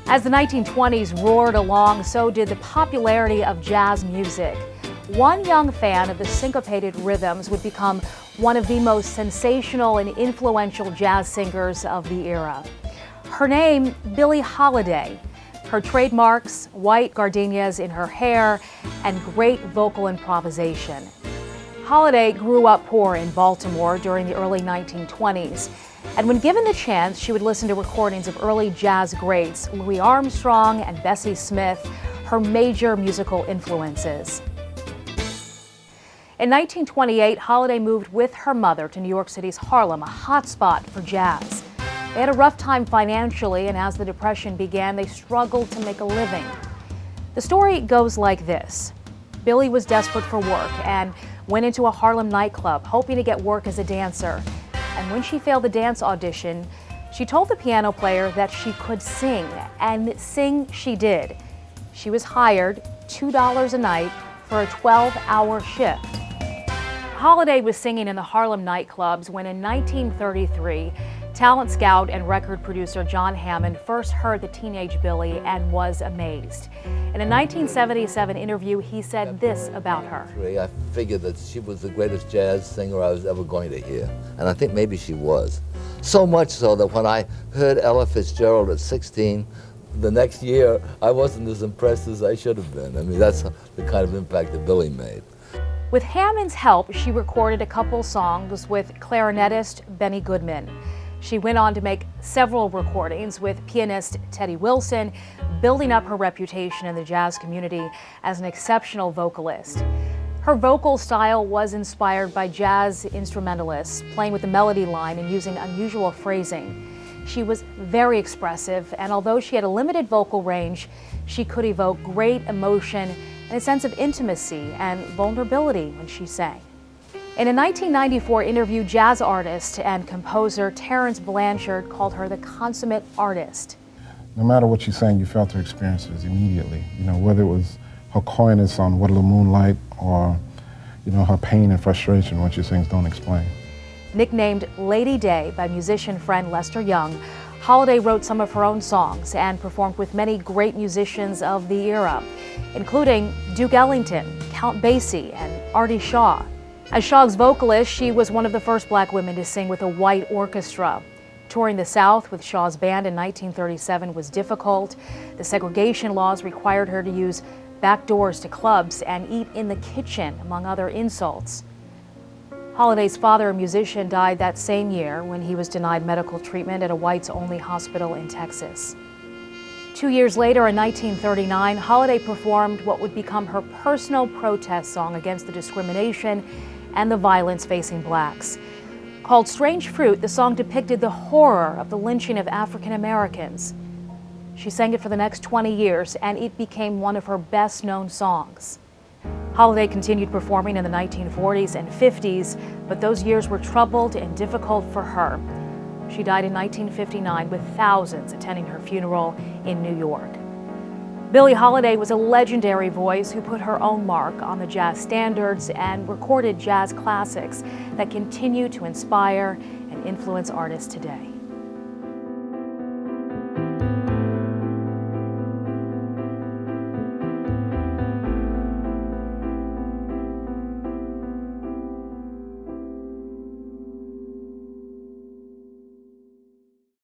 As the 1920s roared along, so did the popularity of jazz music. One young fan of the syncopated rhythms would become one of the most sensational and influential jazz singers of the era. Her name, Billie Holiday. Her trademarks, white gardenias in her hair and great vocal improvisation. Holiday grew up poor in Baltimore during the early 1920s. And when given the chance, she would listen to recordings of early jazz greats, Louis Armstrong and Bessie Smith, her major musical influences. In 1928, Holiday moved with her mother to New York City's Harlem, a hotspot for jazz. They had a rough time financially, and as the Depression began, they struggled to make a living. The story goes like this. Billie was desperate for work and went into a Harlem nightclub, hoping to get work as a dancer. And when she failed the dance audition, she told the piano player that she could sing, and sing she did. She was hired $2 a night for a 12-hour shift. Holiday was singing in the Harlem nightclubs when in 1933, talent scout and record producer John Hammond first heard the teenage Billie and was amazed. In a 1977 interview, he said this about her. I figured that she was the greatest jazz singer I was ever going to hear, and I think maybe she was. So much so that when I heard Ella Fitzgerald at 16, the next year, I wasn't as impressed as I should have been. I mean, that's the kind of impact that Billie made. With Hammond's help, she recorded a couple songs with clarinetist Benny Goodman. She went on to make several recordings with pianist Teddy Wilson, building up her reputation in the jazz community as an exceptional vocalist. Her vocal style was inspired by jazz instrumentalists, playing with the melody line and using unusual phrasing. She was very expressive, and although she had a limited vocal range, she could evoke great emotion and a sense of intimacy and vulnerability when she sang. In a 1994 interview, jazz artist and composer Terence Blanchard called her the consummate artist. No matter what she sang, you felt her experiences immediately. You know, whether it was her coyness on What a Little Moonlight or, you know, her pain and frustration when she sings Don't Explain. Nicknamed Lady Day by musician friend Lester Young, Holiday wrote some of her own songs and performed with many great musicians of the era, including Duke Ellington, Count Basie, and Artie Shaw. As Shaw's vocalist, she was one of the first black women to sing with a white orchestra. Touring the South with Shaw's band in 1937 was difficult. The segregation laws required her to use back doors to clubs and eat in the kitchen, among other insults. Holiday's father, a musician, died that same year when he was denied medical treatment at a whites-only hospital in Texas. 2 years later, in 1939, Holiday performed what would become her personal protest song against the discrimination and the violence facing blacks. Called Strange Fruit, the song depicted the horror of the lynching of African Americans. She sang it for the next 20 years, and it became one of her best-known songs. Holiday continued performing in the 1940s and 50s, but those years were troubled and difficult for her. She died in 1959 with thousands attending her funeral in New York. Billie Holiday was a legendary voice who put her own mark on the jazz standards and recorded jazz classics that continue to inspire and influence artists today.